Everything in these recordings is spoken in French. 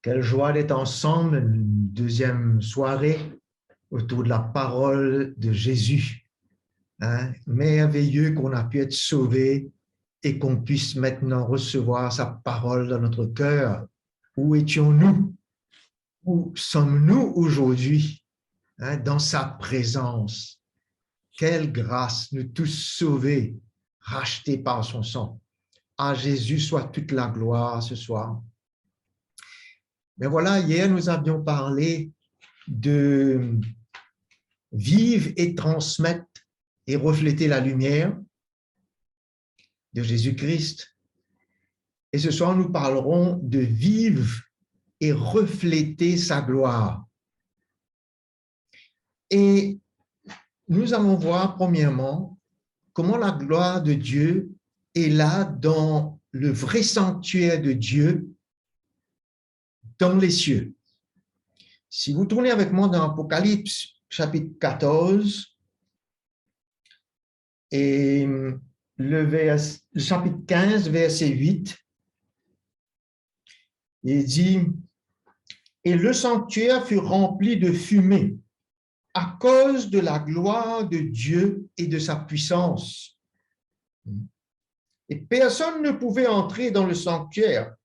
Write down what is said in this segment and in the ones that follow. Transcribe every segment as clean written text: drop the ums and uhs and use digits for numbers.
Quelle joie d'être ensemble, une deuxième soirée autour de la parole de Jésus. Merveilleux qu'on a pu être sauvé et qu'on puisse maintenant recevoir sa parole dans notre cœur. Où étions-nous? Où sommes-nous aujourd'hui? Dans sa présence. Quelle grâce, nous tous sauvés, rachetés par son sang. À Jésus soit toute la gloire ce soir. Mais voilà, hier nous avions parlé de vivre et transmettre et refléter la lumière de Jésus-Christ. Et ce soir, nous parlerons de vivre et refléter sa gloire. Et nous allons voir premièrement comment la gloire de Dieu est là dans le vrai sanctuaire de Dieu dans les cieux. Si vous tournez avec moi dans Apocalypse chapitre 14 et le chapitre 15, verset 8, il dit « Et le sanctuaire fut rempli de fumée à cause de la gloire de Dieu et de sa puissance. Et personne ne pouvait entrer dans le sanctuaire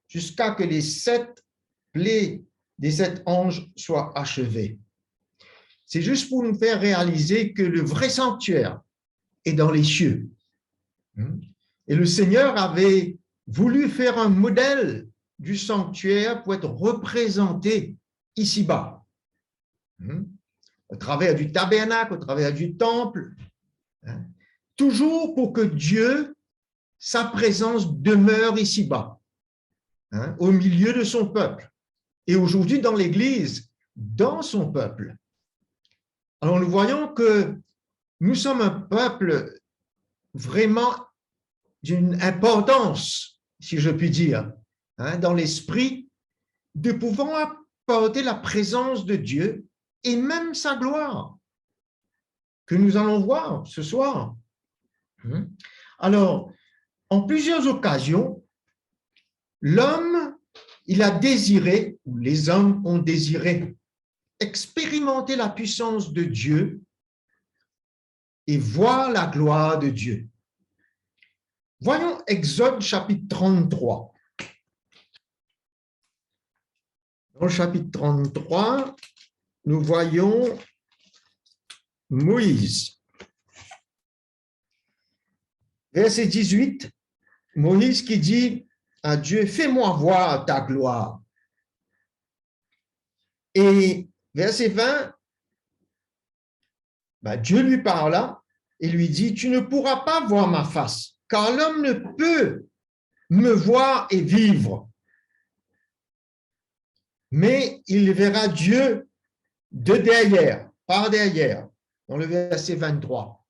jusqu'à que les 7 plaies des 7 anges soient achevées. » C'est juste pour nous faire réaliser que le vrai sanctuaire est dans les cieux. Et le Seigneur avait voulu faire un modèle du sanctuaire pour être représenté ici-bas. Au travers du tabernacle, au travers du temple. Toujours pour que Dieu, sa présence demeure ici-bas, au milieu de son peuple. Et aujourd'hui dans l'Église, dans son peuple. Alors nous voyons que nous sommes un peuple vraiment d'une importance, si je puis dire, dans l'esprit, de pouvoir apporter la présence de Dieu et même sa gloire, que nous allons voir ce soir. Alors, en plusieurs occasions, l'homme, il a désiré, ou les hommes ont désiré, expérimenter la puissance de Dieu et voir la gloire de Dieu. Voyons Exode chapitre 33. Dans le chapitre 33, nous voyons Moïse. Verset 18, Moïse qui dit à Dieu, « Fais-moi voir ta gloire. » Et verset 20, Dieu lui parla et lui dit, « Tu ne pourras pas voir ma face, car l'homme ne peut me voir et vivre. Mais il verra Dieu de derrière, par derrière. » Dans le verset 23.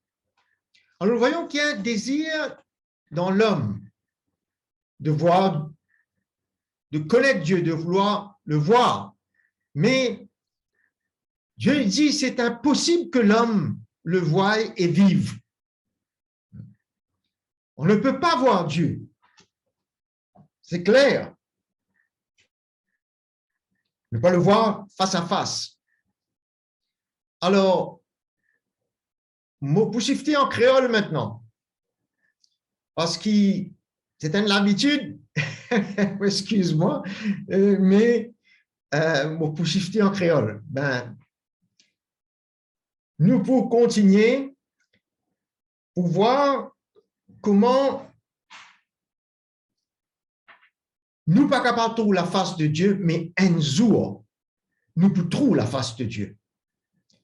Alors, nous voyons qu'il y a un désir dans l'homme de voir, de connaître Dieu, de vouloir le voir. Mais Dieu dit, c'est impossible que l'homme le voie et vive. On ne peut pas voir Dieu. C'est clair. Ne pas le voir face à face. Alors, pour shifter en créole maintenant, parce que c'est une habitude, excuse-moi, mais pour shifter en créole, nous pour continuer, pour voir comment nous pas capables de trouver la face de Dieu, mais un jour, nous pouvons trouver la face de Dieu.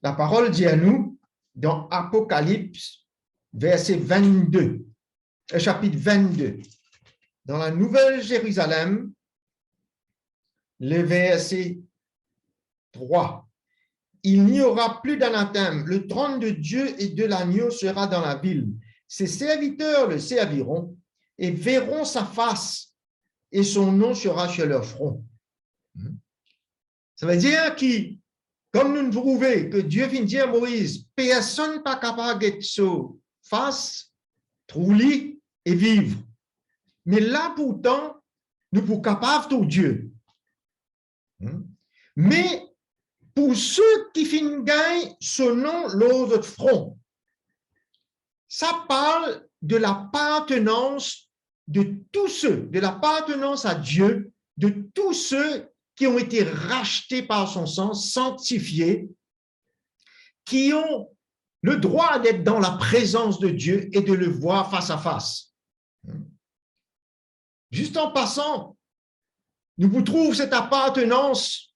La parole dit à nous, dans Apocalypse, verset 22, chapitre 22, dans la Nouvelle Jérusalem, le verset 3. Il n'y aura plus d'anathème. Le trône de Dieu et de l'agneau sera dans la ville. Ses serviteurs le serviront et verront sa face, et son nom sera sur leur front. Ça veut dire que, comme nous trouvons que Dieu vient dire à Moïse, personne n'est pas capable de se face, trouver et vivre. Mais là, pourtant, nous sommes capables de Dieu. Mais pour ceux qui fin gagnent selon l'autre front, ça parle de l'appartenance de tous ceux, de l'appartenance à Dieu, de tous ceux qui ont été rachetés par son sang, sanctifiés, qui ont le droit d'être dans la présence de Dieu et de le voir face à face. Juste en passant, nous vous trouvons cette appartenance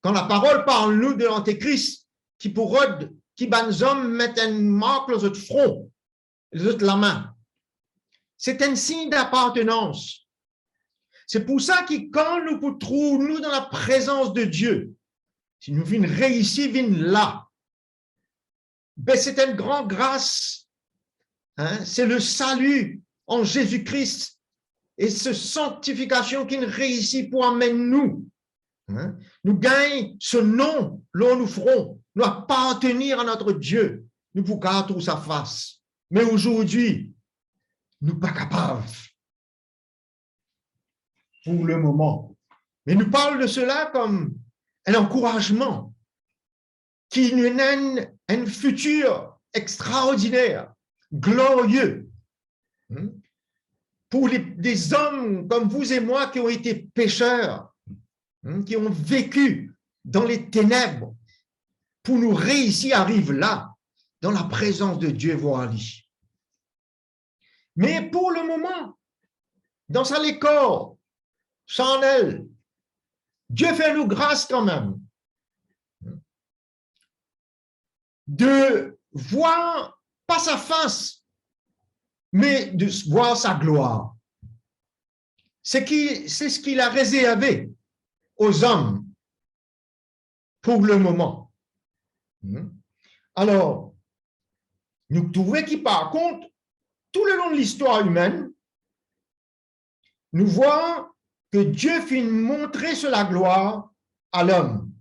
quand la parole parle nous de l'Antéchrist qui pour eux, qui ban hommes mettent une marque dans notre front, les autres la main. C'est un signe d'appartenance. C'est pour ça que quand nous vous trouvons nous dans la présence de Dieu, si nous venons réussir, venons là, ben c'est une grande grâce. C'est le salut en Jésus-Christ et cette sanctification qui nous réussit pour amener nous. Nous gagnons ce nom, là nous ferons, nous appartenir à notre Dieu, nous pouvons garder sa face. Mais aujourd'hui, nous ne sommes pas capables pour le moment. Mais nous parlons de cela comme un encouragement qui nous donne un futur extraordinaire, glorieux. Pour des hommes comme vous et moi qui ont été pécheurs, qui ont vécu dans les ténèbres, pour nous réussir à arriver là, dans la présence de Dieu, voir lui. Mais pour le moment, dans sa corps, sans elle, Dieu fait nous grâce quand même de voir pas sa face, mais de voir sa gloire. C'est ce qu'il a réservé aux hommes pour le moment. Alors, nous trouvons que par contre, tout le long de l'histoire humaine, nous voyons que Dieu fit montrer sur la gloire à l'homme.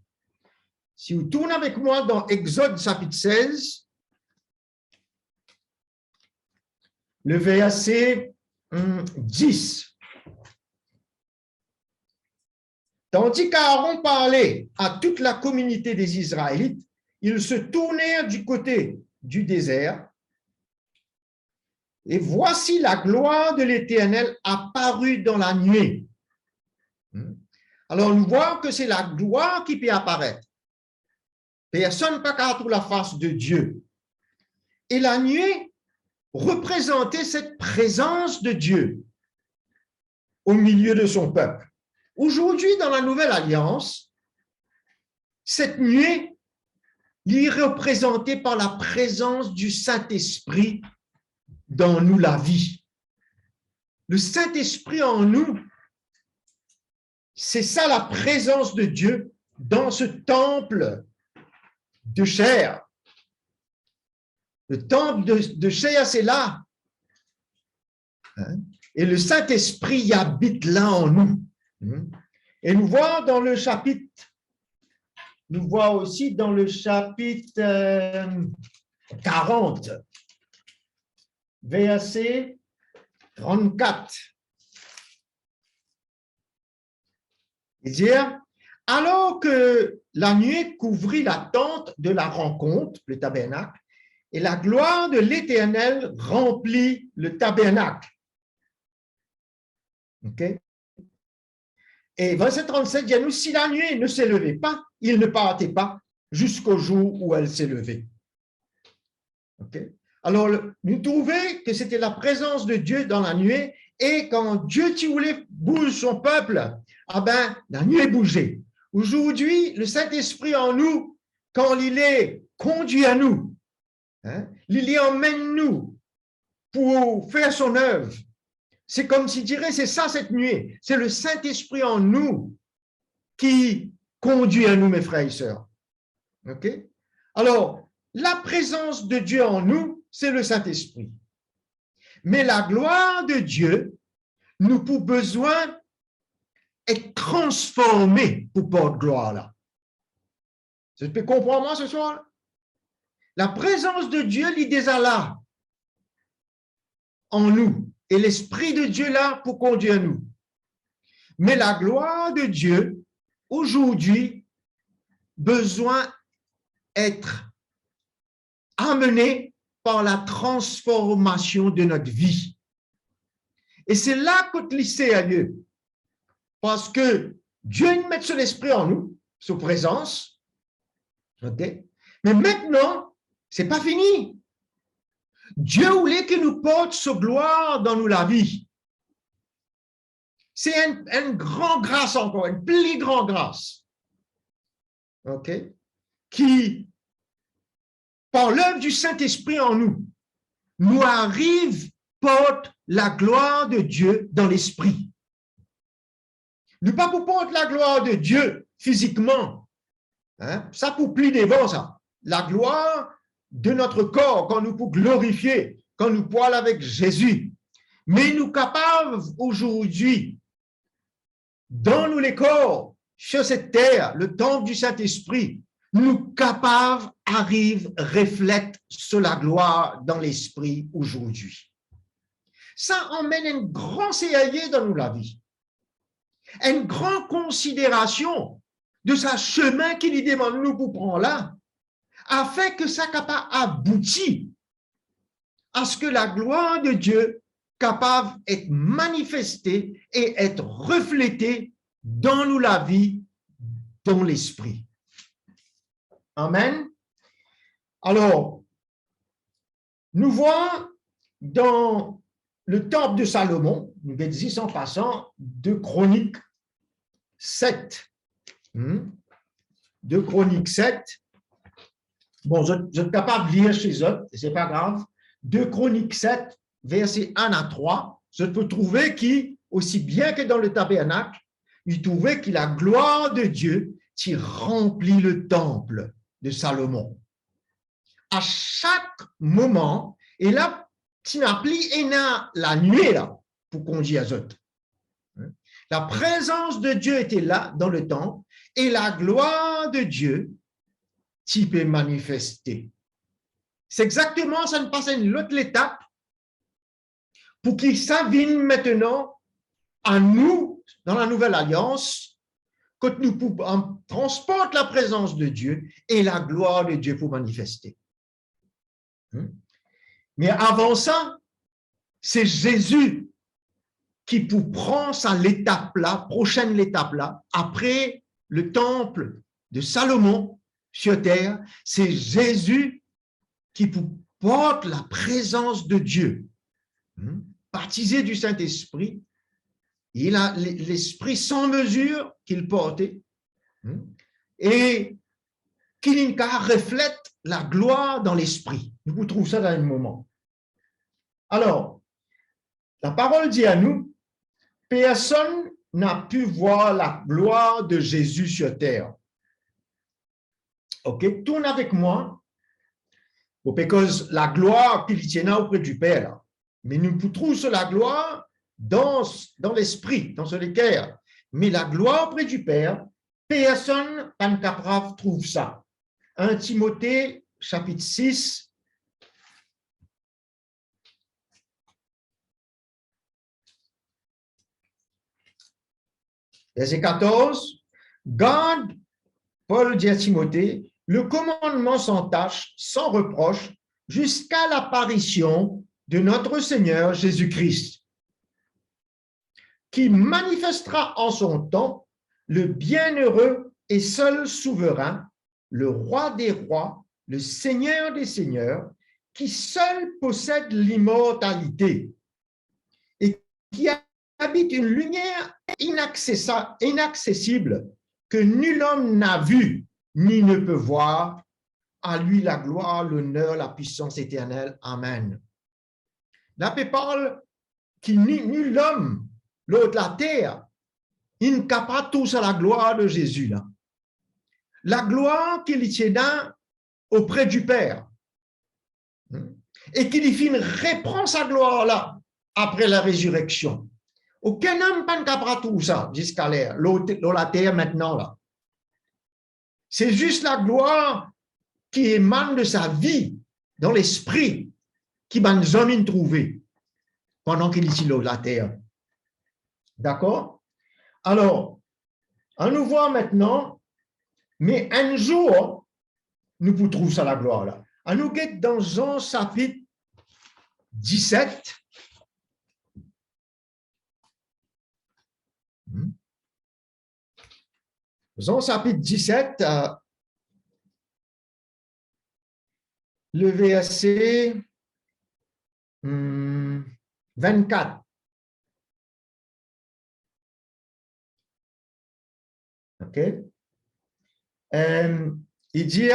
Si vous tournez avec moi dans Exode chapitre 16, le verset 10. Tandis qu'Aaron parlait à toute la communauté des Israélites, ils se tournèrent du côté du désert. Et voici la gloire de l'Éternel apparue dans la nuée. Alors, nous voyons que c'est la gloire qui peut apparaître. Personne ne peut trouver la face de Dieu. Et la nuée représentait cette présence de Dieu au milieu de son peuple. Aujourd'hui, dans la Nouvelle Alliance, cette nuée est représentée par la présence du Saint-Esprit dans nous, la vie. Le Saint-Esprit en nous, c'est ça la présence de Dieu dans ce temple de chair. Le temple de chair, c'est là. Et le Saint-Esprit y habite là en nous. Et nous voyons dans le chapitre, nous voyons aussi dans le chapitre 40, verset 34. Il dit, alors que la nuée couvrit la tente de la rencontre, le tabernacle, et la gloire de l'Éternel remplit le tabernacle. OK? Et verset 37 dit à nous, si la nuée ne s'élevait pas, il ne partait pas jusqu'au jour où elle s'est levée. OK? Alors, nous trouvons que c'était la présence de Dieu dans la nuée, et quand Dieu qui voulait bouger son peuple, ah ben, la nuée bougeait. Aujourd'hui, le Saint-Esprit en nous, quand il est conduit à nous, il y emmène nous pour faire son œuvre. C'est comme s'il dirait, c'est ça cette nuée. C'est le Saint-Esprit en nous qui conduit à nous, mes frères et sœurs. OK? Alors, la présence de Dieu en nous, c'est le Saint-Esprit. Mais la gloire de Dieu, nous avons besoin d'être transformés pour porter gloire là. Vous pouvez comprendre moi ce soir? La présence de Dieu, il est déjà là, en nous. Et l'Esprit de Dieu là pour conduire nous. Mais la gloire de Dieu aujourd'hui besoin d'être amené par la transformation de notre vie. Et c'est là que lycée a lieu. Parce que Dieu met son esprit en nous, sa présence. Okay? Mais maintenant, ce n'est pas fini. Dieu voulait que nous porte sa gloire dans nous la vie. C'est une grande grâce encore, une plus grande grâce. OK? Qui, par l'œuvre du Saint-Esprit en nous, nous arrive, porte la gloire de Dieu dans l'esprit. Nous pas pour porter la gloire de Dieu physiquement. Hein? Ça pour pli devant ça. La gloire de notre corps, quand nous pouvons glorifier, quand nous pouvons aller avec Jésus. Mais nous capables aujourd'hui, dans nous les corps, sur cette terre, le temple du Saint-Esprit, nous capables arrivent, reflètent sur la gloire dans l'esprit aujourd'hui. Ça emmène un grand CAI dans nous la vie. Une grande considération de ce chemin qu'il y demande nous pour prendre là, afin que ça capable aboutir à ce que la gloire de Dieu capable d'être manifestée et être reflétée dans nous la vie, dans l'esprit. Amen. Alors, nous voyons dans le temple de Salomon, nous disons en passant, de Chroniques 7. De Chroniques 7. Bon, je suis capable de lire chez eux, ce n'est pas grave. De Chroniques 7, versets 1 à 3, je peux trouver qui, aussi bien que dans le tabernacle, il trouvait que la gloire de Dieu qui remplit le temple de Salomon. À chaque moment, et là, tu n'appliques la nuit là, pour qu'on dise à autres. La présence de Dieu était là dans le temple et la gloire de Dieu qui peut manifester. C'est exactement, ça ne passe à une autre étape pour qu'il s'avienne maintenant à nous, dans la nouvelle alliance, que nous pouvons transporter la présence de Dieu et la gloire de Dieu pour manifester. Mais avant ça, c'est Jésus qui prend ça l'étape là, prochaine étape là, après le temple de Salomon sur terre, c'est Jésus qui porte la présence de Dieu, baptisé du Saint-Esprit. Il a l'esprit sans mesure qu'il portait et qu'il reflète la gloire dans l'esprit. Nous trouvons ça dans un moment. Alors, la parole dit à nous, personne n'a pu voir la gloire de Jésus sur terre. OK, tourne avec moi. Parce que la gloire qu'il tient auprès du Père, mais nous trouvons sur la gloire dans l'esprit, dans le cœur. Mais la gloire auprès du Père, personne pas capable trouve ça. 1 Timothée, chapitre 6, verset 14. Garde, Paul dit à Timothée, le commandement sans tâche, sans reproche, jusqu'à l'apparition de notre Seigneur Jésus-Christ, qui manifestera en son temps le bienheureux et seul souverain, le roi des rois, le Seigneur des seigneurs, qui seul possède l'immortalité et qui habite une lumière inaccessible que nul homme n'a vue ni ne peut voir. À lui la gloire, l'honneur, la puissance éternelle. Amen. La paix parle qui nul homme, l'autre la terre, il ne capte pas tous à la gloire de Jésus là. La gloire qu'il tient auprès du Père et qu'il finit reprend sa gloire là après la résurrection. Aucun homme ne capte tout ça jusqu'à l'air, la terre maintenant là. C'est juste la gloire qui émane de sa vie dans l'esprit qui va nous amener trouver pendant qu'il est sur la terre. D'accord? Alors, On nous voit maintenant, mais un jour, nous pouvons trouver ça la gloire là. On nous guette dans Jean chapitre 17. Jean chapitre 17, le verset 24. OK? Il dit,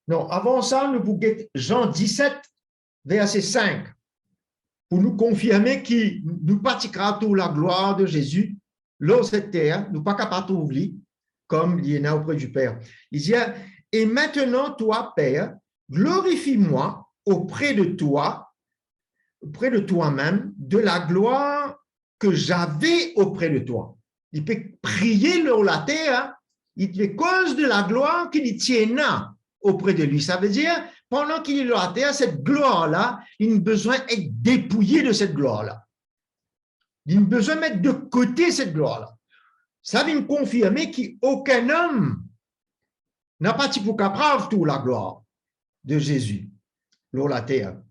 non, avant ça, nous vous guettons Jean 17, verset 5, pour nous confirmer qu'il nous pratiquera toute la gloire de Jésus, là, cette terre, nous pas capables d'oublier, comme il y en a auprès du Père. Il dit, et maintenant, toi, Père, glorifie-moi auprès de toi-même, de la gloire que j'avais auprès de toi. Il peut prier sur la terre, il fait cause de la gloire qu'il tient auprès de lui. Ça veut dire, pendant qu'il est sur la terre, cette gloire-là, il a besoin d'être dépouillé de cette gloire-là. Il a besoin de mettre de côté cette gloire-là. Ça vient confirmer qu'aucun homme n'a pas pour capable toute la gloire de Jésus sur la terre.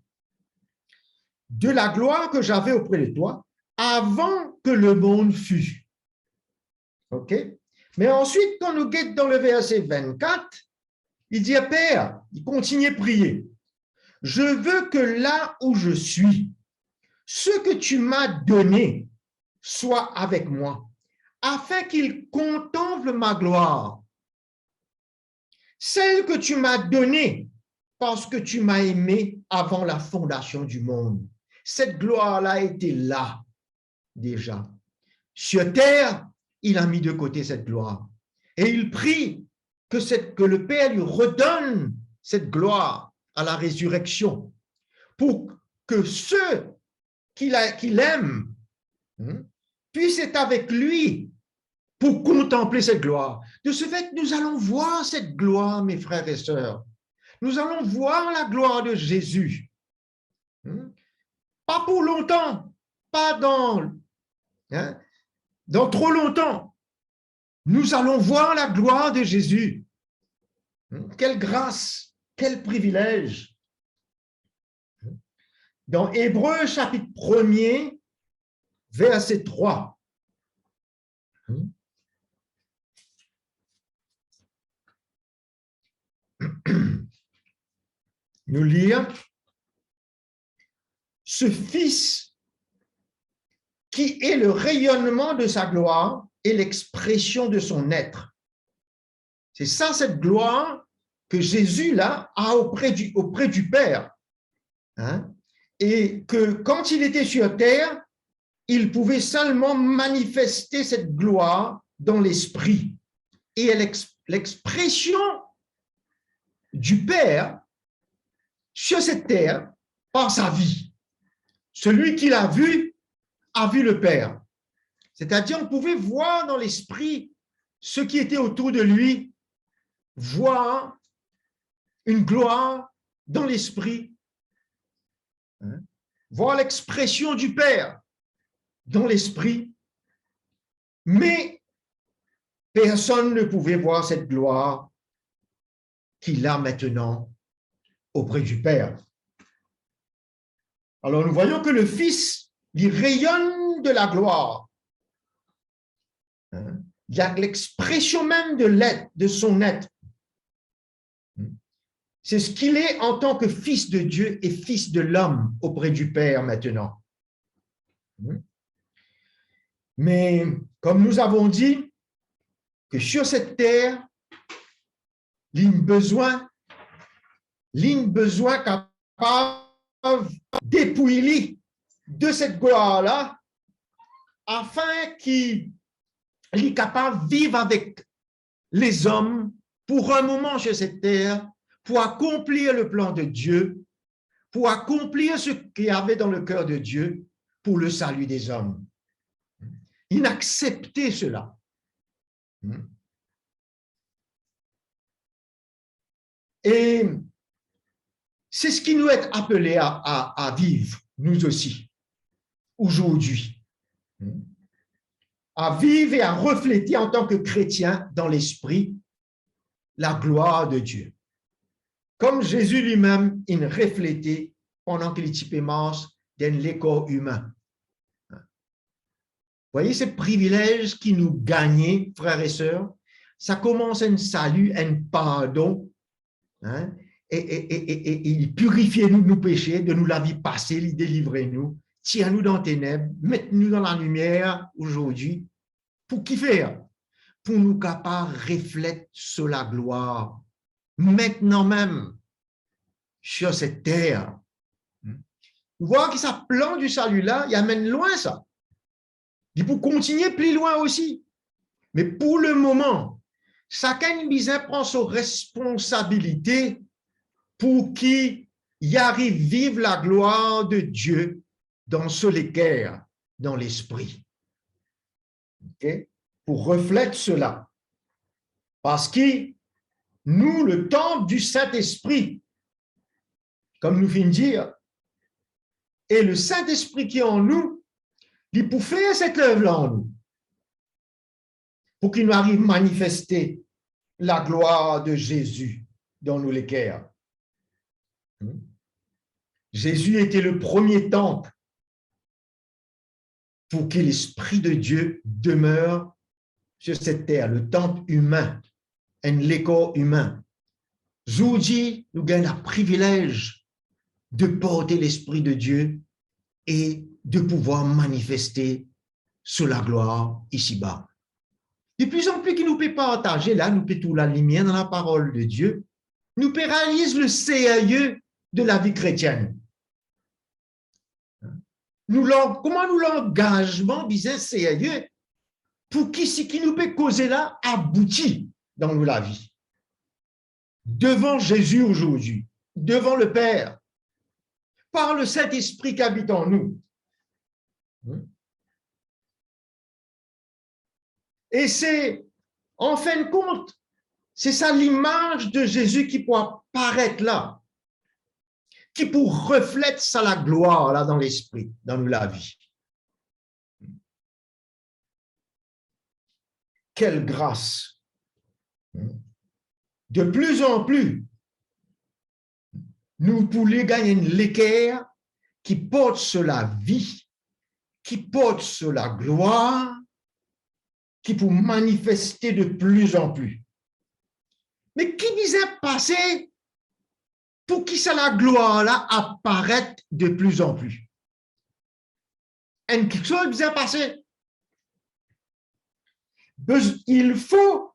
De la gloire que j'avais auprès de toi avant que le monde fût. OK? Mais ensuite, quand nous guette dans le verset 24, il dit, Père, il continue à prier. Je veux que là où je suis, ce que tu m'as donné soit avec moi, afin qu'il contemple ma gloire. Celle que tu m'as donnée parce que tu m'as aimé avant la fondation du monde. Cette gloire-là était là déjà. Sur terre, il a mis de côté cette gloire. Et il prie que le Père lui redonne cette gloire à la résurrection pour que ceux qu'il aime puissent être avec lui pour contempler cette gloire. De ce fait, nous allons voir cette gloire, mes frères et sœurs. Nous allons voir la gloire de Jésus. Pas pour longtemps, pas dans trop longtemps. Nous allons voir la gloire de Jésus. Quelle grâce, quel privilège. Dans Hébreux chapitre 1er, verset 3. Nous lire ce Fils qui est le rayonnement de sa gloire et l'expression de son être. C'est ça, cette gloire que Jésus, là, a auprès du Père. Et que quand il était sur terre, il pouvait seulement manifester cette gloire dans l'esprit. Et l'expression du Père sur cette terre par sa vie. Celui qui l'a vu a vu le Père. C'est-à-dire, on pouvait voir dans l'esprit ce qui était autour de lui, voir une gloire dans l'esprit, voir l'expression du Père dans l'esprit, mais personne ne pouvait voir cette gloire qu'il a maintenant auprès du Père. Alors, nous voyons que le Fils, il rayonne de la gloire. Il y a l'expression même de son être. C'est ce qu'il est en tant que Fils de Dieu et Fils de l'homme auprès du Père maintenant. Mais comme nous avons dit, que sur cette terre, il y a besoin capable dépouiller de cette gloire-là afin qu'il est capable de vivre avec les hommes pour un moment sur cette terre, pour accomplir le plan de Dieu, pour accomplir ce qu'il y avait dans le cœur de Dieu pour le salut des hommes. Il acceptait cela. Et c'est ce qui nous est appelé à vivre, nous aussi, aujourd'hui. à vivre et à refléter en tant que chrétien dans l'esprit la gloire de Dieu. Comme Jésus lui-même, il reflétait pendant qu'il était mort dans le corps humain. Vous voyez ce privilège qui nous gagnait, frères et sœurs? Ça commence un salut, un pardon, hein? Et il purifiait nos péchés, de nous la vie passée, il délivrait nous, tire-nous dans les ténèbres, mette-nous dans la lumière aujourd'hui. Pour qui faire? Pour nous capables de refléter sur la gloire, maintenant même, sur cette terre. Vous voyez que ça plan du salut là, il amène loin ça. Il faut continuer plus loin aussi. Mais pour le moment, chacun bizarre prend sa responsabilité pour qu'il y arrive vivre la gloire de Dieu dans ce l'équerre, dans l'esprit. Okay? Pour refléter cela. Parce que nous, le temple du Saint-Esprit, comme nous venons de dire, et le Saint-Esprit qui est en nous, il peut faire cette œuvre-là en nous, pour qu'il nous arrive à manifester la gloire de Jésus dans nous l'équerre. Jésus était le premier temple pour que l'Esprit de Dieu demeure sur cette terre, le temple humain, l'école humain. Aujourd'hui, nous avons le privilège de porter l'Esprit de Dieu et de pouvoir manifester sur la gloire ici-bas. De plus en plus qu'il nous peut partager là, nous peut tout la lumière dans la parole de Dieu, nous peut réaliser le sérieux de la vie chrétienne. Comment nous l'engagement disait sérieux pour qui ce qui nous peut causer là aboutit dans nous la vie. Devant Jésus aujourd'hui, devant le Père, par le Saint-Esprit qui habite en nous. Et c'est, en fin de compte, c'est ça l'image de Jésus qui peut apparaître là, qui peut refléter ça la gloire là dans l'esprit, dans nous la vie. Quelle grâce! De plus en plus, nous pouvons gagner l'équerre qui porte sur la vie, qui porte sur la gloire, qui peut manifester de plus en plus. Mais qui disait passer pour qui ça la gloire là apparaît de plus en plus? Et quelque chose disait passer. Il faut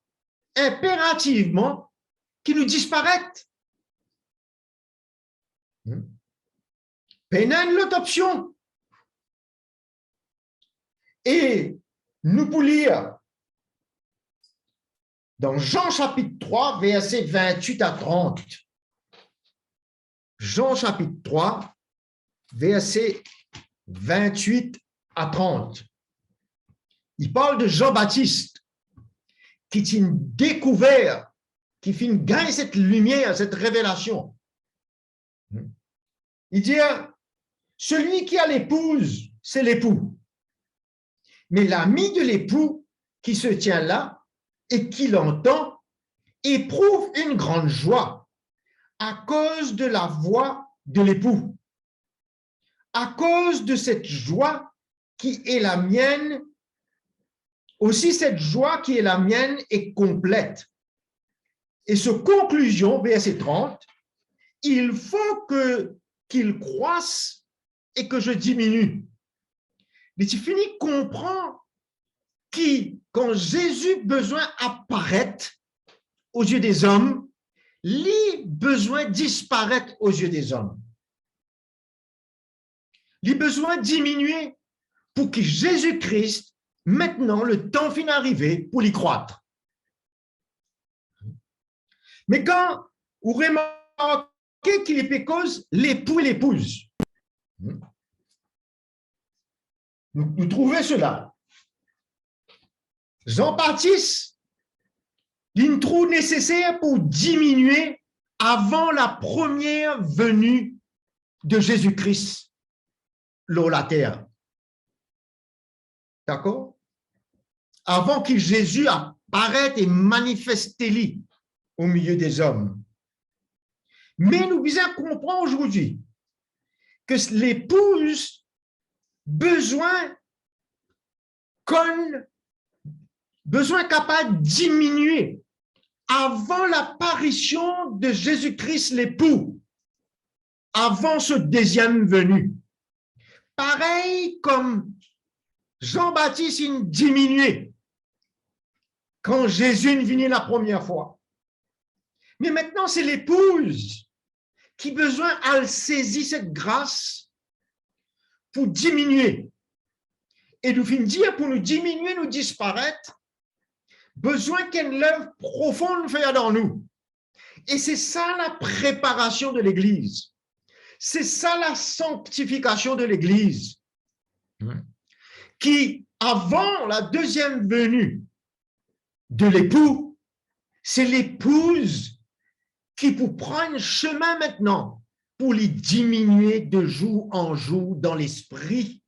impérativement qu'il nous disparaisse. Pénètre l'autre option. Et nous pouvons lire dans Jean chapitre 3, versets 28 à 30. Jean chapitre 3, versets 28 à 30. Il parle de Jean-Baptiste qui a découvert, qui finit gagner cette lumière, cette révélation. Il dit, celui qui a l'épouse, c'est l'époux. Mais l'ami de l'époux qui se tient là et qui l'entend éprouve une grande joie à cause de la voix de l'époux. À cause de cette joie qui est la mienne, aussi cette joie qui est la mienne est complète. Et ce conclusion, verset 30, il faut qu'il croisse et que je diminue. Mais tu finis comprendre qui, quand Jésus besoin apparaître aux yeux des hommes, lui besoin disparaître aux yeux des hommes. Lui besoin diminuer pour que Jésus-Christ, maintenant, le temps finit d'arriver pour l'y croître. Mais quand vous remarquez qu'il est cause l'époux et l'épouse, nous trouvons cela. Jean-Baptiste, il trouve nécessaire pour diminuer avant la première venue de Jésus-Christ sur la terre. D'accord? avant que Jésus apparaisse et manifeste-lui au milieu des hommes. Mais nous devons comprendre aujourd'hui que l'épouse besoin capable de diminuer avant l'apparition de Jésus-Christ l'époux, avant ce deuxième venu. Pareil comme Jean-Baptiste il diminuait quand Jésus venait la première fois. Mais maintenant, c'est l'épouse qui a besoin de saisir cette grâce pour diminuer. Et nous finissons dire, pour nous diminuer, nous disparaître, besoin qu'une œuvre profonde fasse dans nous. Et c'est ça la préparation de l'Église. C'est ça la sanctification de l'Église. Qui, avant la deuxième venue de l'époux, c'est l'épouse qui pour prendre chemin maintenant pour les diminuer de jour en jour dans l'esprit.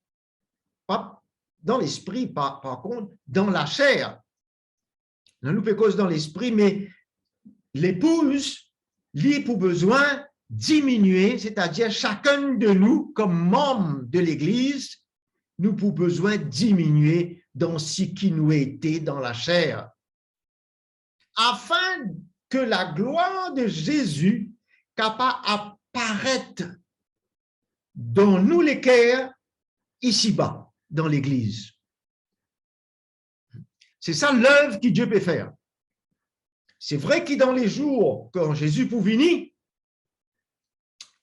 Pas dans l'esprit, par contre, dans la chair. On nous fait cause dans l'esprit, mais l'épouse, lui, pour besoin diminuer, c'est-à-dire chacun de nous, comme membres de l'Église, nous pour besoin diminuer dans ce qui nous était dans la chair, afin que la gloire de Jésus capable apparaître dans nous les cœurs, ici-bas, dans l'Église. C'est ça l'œuvre que Dieu peut faire. C'est vrai que dans les jours, quand Jésus pour venir,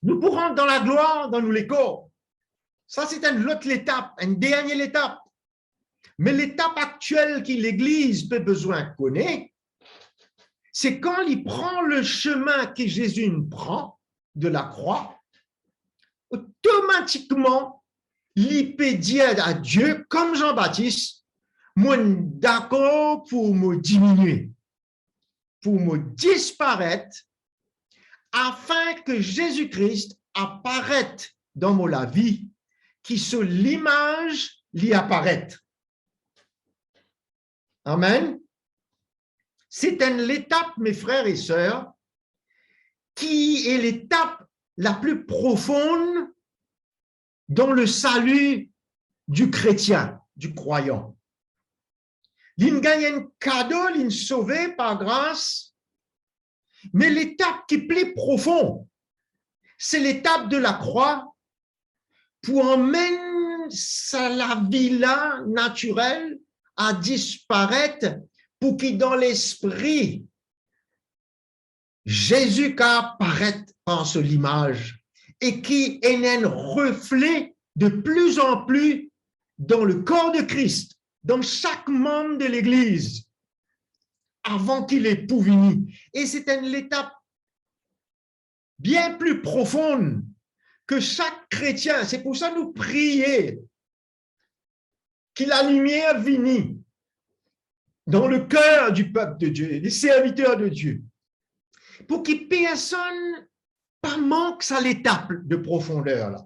nous pourrons dans la gloire, dans nous les corps. Ça, c'est une autre étape, une dernière étape. Mais l'étape actuelle que l'Église peut besoin connaître, c'est quand il prend le chemin que Jésus prend de la croix, automatiquement, il peut dire à Dieu, comme Jean-Baptiste, moi d'accord pour me diminuer, pour me disparaître, afin que Jésus-Christ apparaisse dans ma vie, qui sur l'image l'y apparaît. Amen. C'est l'étape, mes frères et sœurs, qui est l'étape la plus profonde dans le salut du chrétien, du croyant. Il gagne un cadeau, il est sauvé par grâce, mais l'étape qui est plus profonde, c'est l'étape de la croix pour emmener la vie là naturelle à disparaître pour qu'il dans l'esprit, Jésus apparaît en son image et qui est un reflet de plus en plus dans le corps de Christ, dans chaque membre de l'Église, avant qu'il ait pu venir. Et c'est une étape bien plus profonde que chaque chrétien. C'est pour ça que nous prions que la lumière vienne dans le cœur du peuple de Dieu, des serviteurs de Dieu, pour que personne pas manque à l'étape de profondeur là.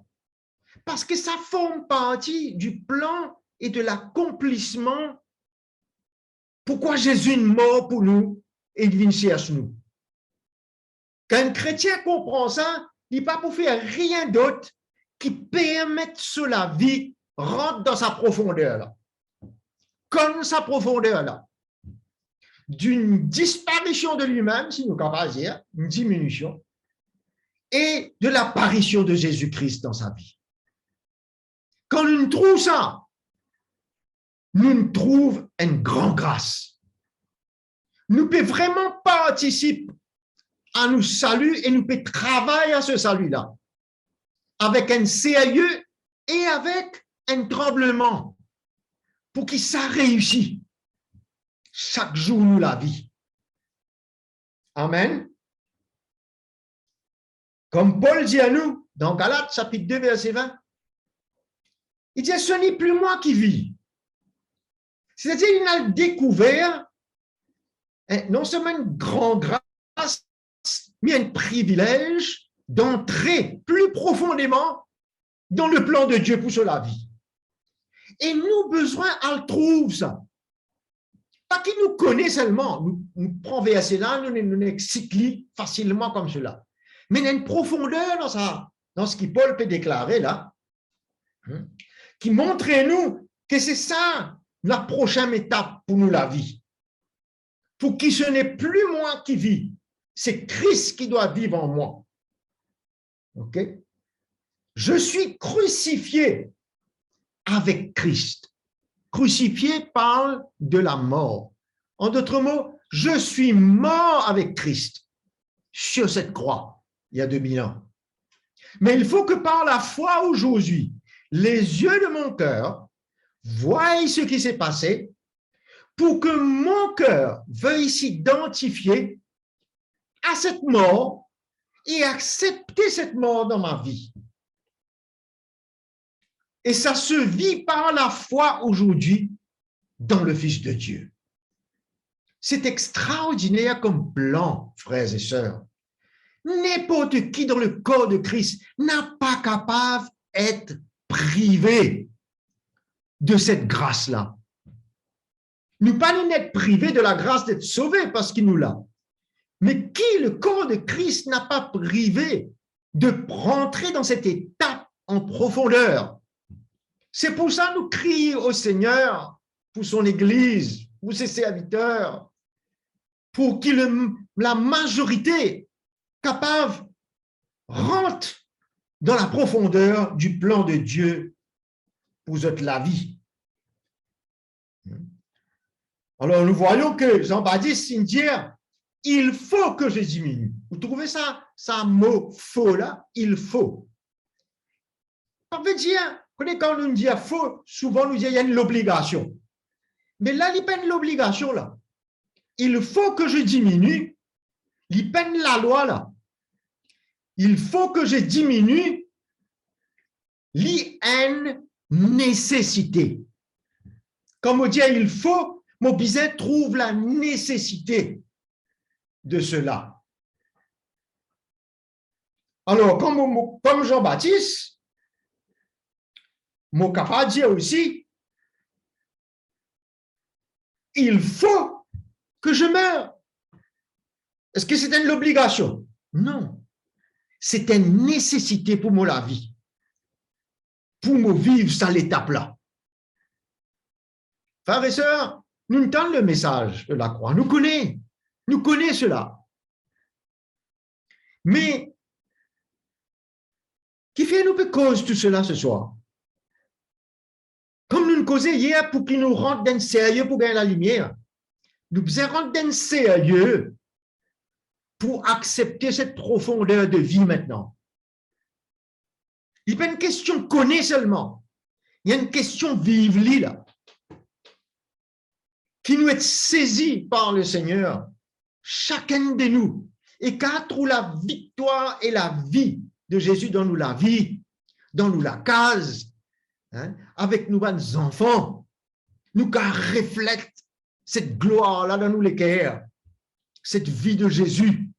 Parce que ça forme partie du plan et de l'accomplissement. Pourquoi Jésus est mort pour nous et il vient chercher nous? Quand un chrétien comprend ça, il n'est pas pour faire rien d'autre qui permette que la vie rentre dans sa profondeur là. Comme sa profondeur là. D'une disparition de lui-même, si nous pouvons dire, une diminution, et de l'apparition de Jésus-Christ dans sa vie. Quand nous trouvons ça, nous trouvons une grande grâce. Nous pouvons vraiment participer à nous salut et nous pouvons travailler à ce salut-là, avec un sérieux et avec un tremblement, pour que ça réussisse. Chaque jour, nous la vie. Amen. Comme Paul dit à nous, dans Galates, chapitre 2, verset 20, il dit, ce n'est plus moi qui vis. C'est-à-dire, il a découvert non seulement une grande grâce, mais un privilège d'entrer plus profondément dans le plan de Dieu pour la vie. Et nous, besoin, elle trouve ça. Pas qu'il nous connaît seulement, nous prenons verset là, nous cyclons facilement comme cela. Mais il y a une profondeur dans ce qui Paul peut déclarer là, qui montre à nous que c'est ça la prochaine étape pour nous la vie. Pour qui ce n'est plus moi qui vis, c'est Christ qui doit vivre en moi. Ok? Je suis crucifié avec Christ. Crucifié parle de la mort. En d'autres mots, je suis mort avec Christ sur cette croix il y a 2000 ans. Mais il faut que par la foi aujourd'hui, les yeux de mon cœur voient ce qui s'est passé pour que mon cœur veuille s'identifier à cette mort et accepter cette mort dans ma vie. Et ça se vit par la foi aujourd'hui dans le Fils de Dieu. C'est extraordinaire comme plan, frères et sœurs. N'importe qui dans le corps de Christ n'a pas capable d'être privé de cette grâce-là. Nous pas n'être privés de la grâce d'être sauvés parce qu'il nous l'a. Mais qui, le corps de Christ, n'a pas privé de rentrer dans cette étape en profondeur? C'est pour ça que nous crions au Seigneur pour son Église, pour ses serviteurs, pour que la majorité capable rentre dans la profondeur du plan de Dieu pour la vie. Alors, nous voyons que Jean-Baptiste dit, il faut que je diminue. Vous trouvez ça mot faux là? Il faut. Ça veut dire, quand nous disons faux, souvent nous disons il y a l'obligation. Mais là, il peine l'obligation là. Il faut que je diminue. Il peine la loi là. Il faut que je diminue. Il y a une nécessité. Comme on dit, il faut, mon bizet trouve la nécessité de cela. Alors, comme Jean-Baptiste, mon capable dit aussi, il faut que je meure. Est-ce que c'est une obligation? Non. C'est une nécessité pour moi la vie. Pour me vivre à l'étape-là. Frères et sœurs, nous entendons le message de la croix. Nous connaissons cela. Mais, qui fait nous peut cause tout cela ce soir? Comme nous nous causions hier pour qu'il nous rentre d'un sérieux pour gagner la lumière, nous devons rentrer d'un sérieux pour accepter cette profondeur de vie maintenant. Il n'y a pas une question connaître seulement. Il y a une question vivre là. Qui nous est saisi par le Seigneur, chacun de nous, et qu'à trouver la victoire et la vie de Jésus dans nous la vie, dans nous la case, avec nous nos enfants, nous qu'à reflète cette gloire-là dans nous les cœurs, cette vie de Jésus.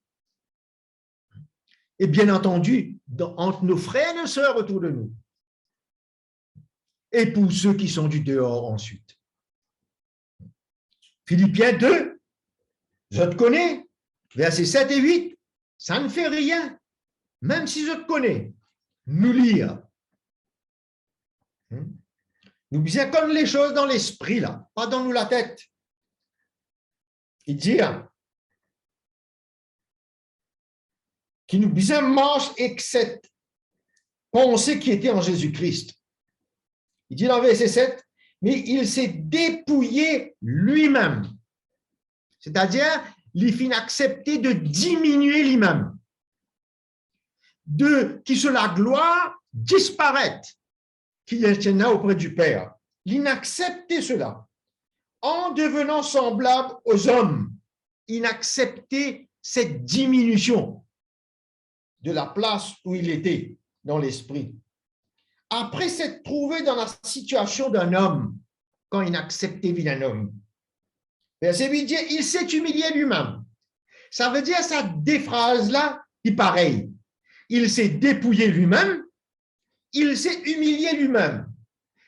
Et bien entendu, entre nos frères et nos sœurs autour de nous. Et pour ceux qui sont du dehors ensuite. Philippiens 2, je te connais, versets 7 et 8, ça ne fait rien, même si je te connais, nous lire. Nous disons comme les choses dans l'esprit, là, pas dans nous la tête. Il dit, qui nous disait marche avec cette pensée qui était en Jésus-Christ. Il dit dans verset 7, mais il s'est dépouillé lui-même. C'est-à-dire, il finit accepter de diminuer lui-même. Qui sur la gloire disparaît, qui est là auprès du Père. Il acceptait cela. En devenant semblable aux hommes, il acceptait cette diminution de la place où il était dans l'esprit. Après s'être trouvé dans la situation d'un homme, quand il acceptait vie d'un homme. Verset 8 dit, il s'est humilié lui-même. Ça veut dire, cette phrase-là est pareil. Il s'est dépouillé lui-même, il s'est humilié lui-même.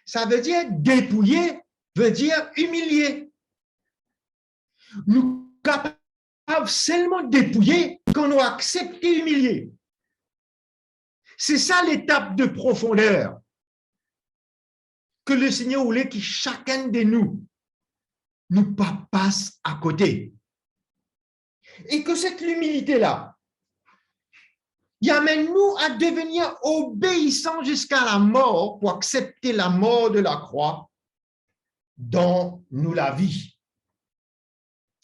Ça veut dire, dépouiller veut dire humilier. Nous capables seulement de dépouiller quand nous acceptons humilier. C'est ça l'étape de profondeur que le Seigneur voulait que chacun de nous passe à côté. Et que cette humilité-là, il amène-nous à devenir obéissants jusqu'à la mort pour accepter la mort de la croix dans nous la vie.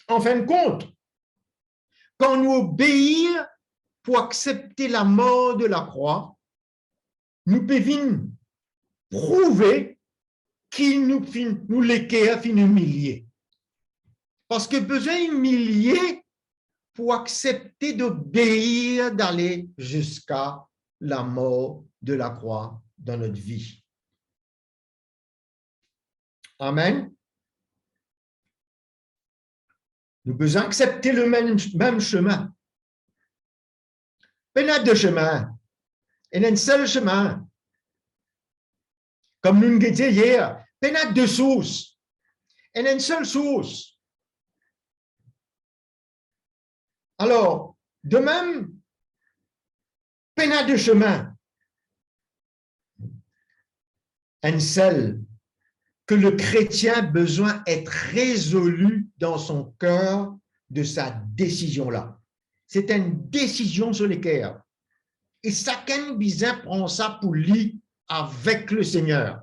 En fin de compte, quand nous obéissons pour accepter la mort de la croix, nous pouvons prouver qu'il nous l'équerre fin humilier. Parce que besoin humilier pour accepter d'obéir, d'aller jusqu'à la mort de la croix dans notre vie. Amen. Nous devons accepter le même chemin. Il y a deux chemins. Il y a un seul chemin. Comme nous l'avons dit hier, il y a deux sources. Il y a une seule source. Alors, de même, il y a deux chemins. Un seul que le chrétien a besoin d'être résolu dans son cœur de sa décision-là. C'est une décision sur le cœur. Et chacun bizarre prend ça pour lui avec le Seigneur.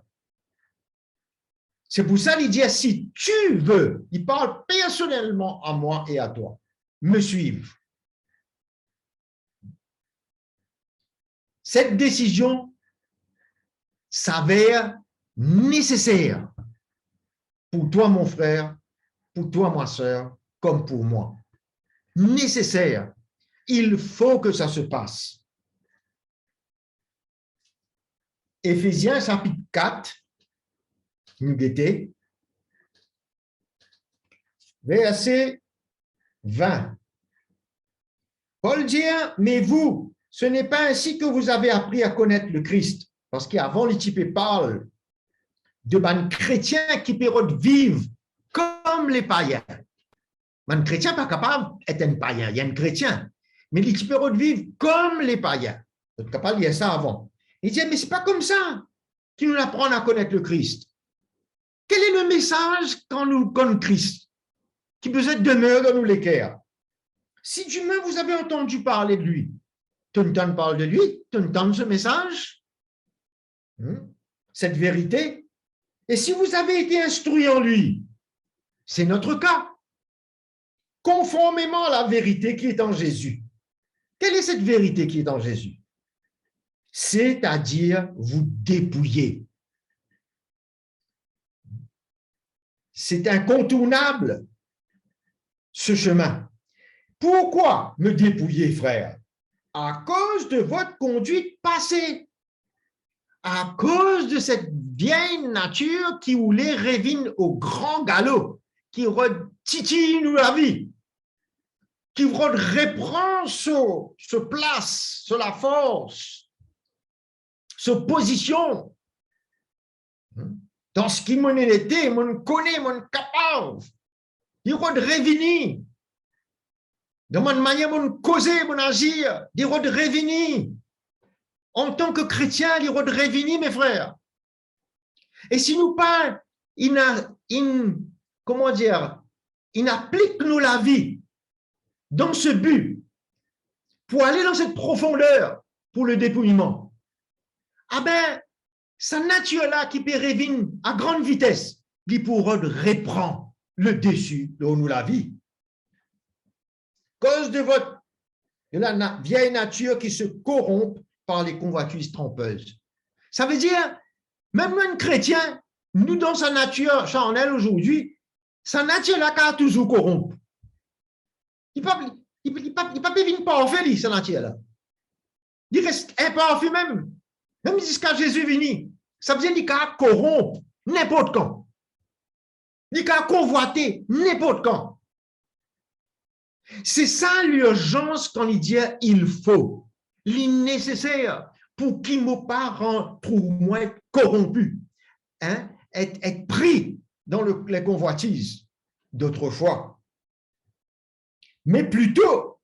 C'est pour ça qu'il dit, si tu veux, il parle personnellement à moi et à toi, me suivre. Cette décision s'avère nécessaire pour toi, mon frère, pour toi, ma soeur, comme pour moi. Nécessaire. Il faut que ça se passe. Éphésiens chapitre 4, nous guettez, verset 20. Paul dit, mais vous, ce n'est pas ainsi que vous avez appris à connaître le Christ. Parce qu'avant, les types parlent de ban chrétiens qui peuvent vivre comme les païens. Un chrétien n'est pas capable d'être un païen, il y a un chrétien. Mais les types peuvent vivre comme les païens. Vous êtes capable de dire ça avant. Il dit, mais ce n'est pas comme ça qu'ils nous apprennent à connaître le Christ. Quel est le message quand nous connaissons Christ, qui besoin de demeurer dans nous les cœurs? Si demain vous avez entendu parler de lui, Tonton parle de lui, Tonton ce message, cette vérité, et si vous avez été instruit en lui, c'est notre cas, conformément à la vérité qui est en Jésus. Quelle est cette vérité qui est en Jésus? C'est-à-dire vous dépouiller. C'est incontournable, ce chemin. Pourquoi me dépouiller, frère? À cause de votre conduite passée. À cause de cette vieille nature qui voulait revient au grand galop, qui retitille nous la vie, qui reprend se place sur la force, se position dans ce qui m'en était, m'en connaît, m'en capable. Il revenir de mon manière, mon causer, mon agir, il revenir. En tant que chrétien, il revenir, mes frères. Et si nous pas, comment dire, il applique nous la vie dans ce but pour aller dans cette profondeur pour le dépouillement. Ah ben, sa nature-là qui peut revenir à grande vitesse, il pourra reprendre le dessus de nous la vie. Cause de la vieille nature qui se corrompt par les convoitises trompeuses. Ça veut dire, même un chrétien, nous dans sa nature charnelle aujourd'hui, sa nature-là a toujours corrompu. Il ne peut pas venir parfait, sa nature-là. Il reste imparfait même. Même jusqu'à Jésus venu. Ça veut dire qu'il a corrompre n'importe quand. Il a convoité n'importe quand. C'est ça l'urgence quand il dit il faut, l'innécessaire pour qu'il ne pas trouve moins corrompu, être pris dans les convoitises d'autrefois. mais plutôt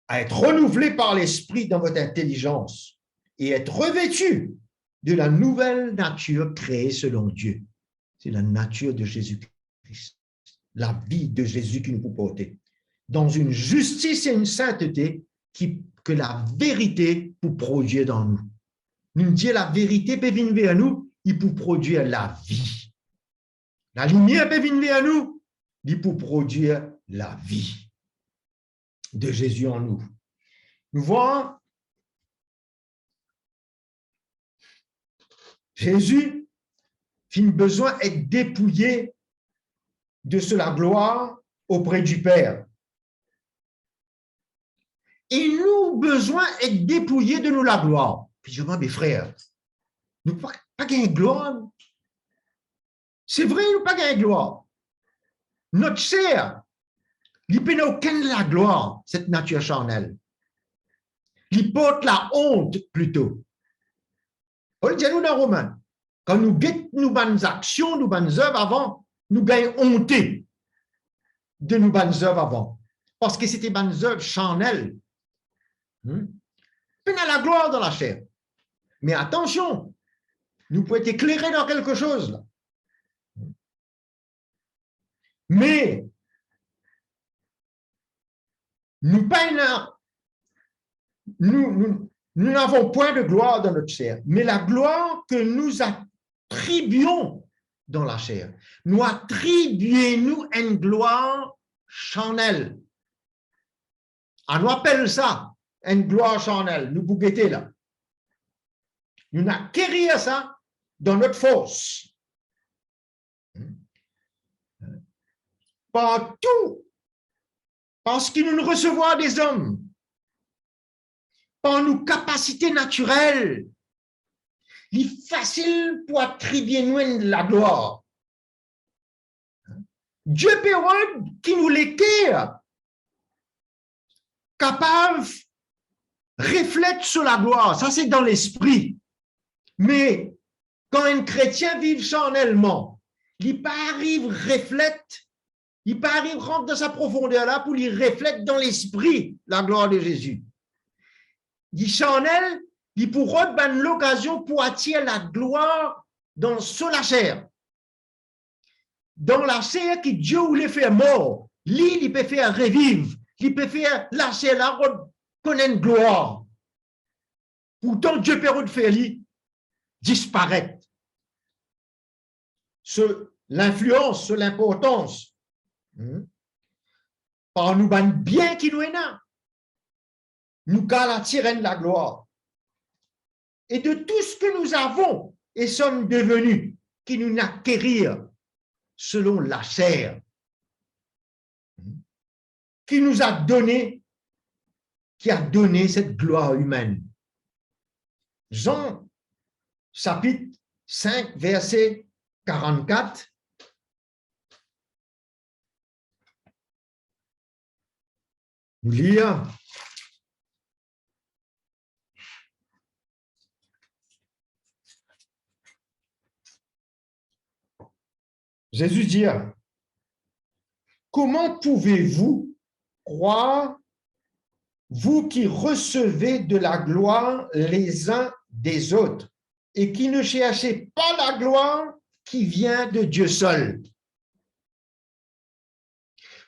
à être renouvelé par l'Esprit dans votre intelligence et être revêtu de la nouvelle nature créée selon Dieu. C'est la nature de Jésus-Christ, la vie de Jésus qui nous peut porter, dans une justice et une sainteté que la vérité peut produire dans nous. Nous disons la vérité peut venir vers nous, il peut produire la vie. La lumière peut venir vers nous, il peut produire la vie de Jésus en nous. Nous voyons Jésus a besoin d'être dépouillé de la gloire auprès du Père. Et nous besoin d'être dépouillés de nous la gloire. Puis je dis, mes frères, nous pas gagner gloire. C'est vrai, nous pas gagner gloire. Notre chair, il n'a aucune la gloire, cette nature charnelle. Il porte la honte plutôt. On le dit nous dans Romains. Quand nous guettons nos bonnes actions, nos bonnes œuvres avant, nous gagnons honte de nos bonnes œuvres avant. Parce que c'était bonnes œuvres charnelles. On a la gloire dans la chair. Mais attention, nous pouvons être éclairés dans quelque chose. Là. Mais nous n'avons point de gloire dans notre chair, mais la gloire que nous attribuons dans la chair. Nous attribuons une gloire charnelle. On nous appelle ça une gloire charnelle. Nous bouguettez là. Nous acquérir ça dans notre force. Partout. Parce que nous ne recevons des hommes. Par nos capacités naturelles. Il est facile pour attribuer nous la gloire. Dieu Pérode qui nous l'équerre, capable reflète sur la gloire. Ça, c'est dans l'esprit. Mais quand un chrétien vit charnellement, il pas arrive reflète, il pas arrive rentre dans sa profondeur là pour lui reflète dans l'esprit la gloire de Jésus. Il charnel, il pourra donner l'occasion pour attirer la gloire sur la chair. Dans la chair que Dieu voulait faire mort, lui, il peut faire revivre, il peut faire la chair là connaître une gloire. Pourtant, Dieu peut faire lui disparaître. L'influence, l'importance, par nous ban bien qui nous est là. Nous cal attirer la gloire. Et de tout ce que nous avons et sommes devenus, qui nous n'acquérir selon la chair, qui nous a donné, qui a donné cette gloire humaine. Jean, chapitre 5, verset 44. Nous lire. Jésus dit, comment pouvez-vous croire, vous qui recevez de la gloire les uns des autres et qui ne cherchez pas la gloire qui vient de Dieu seul?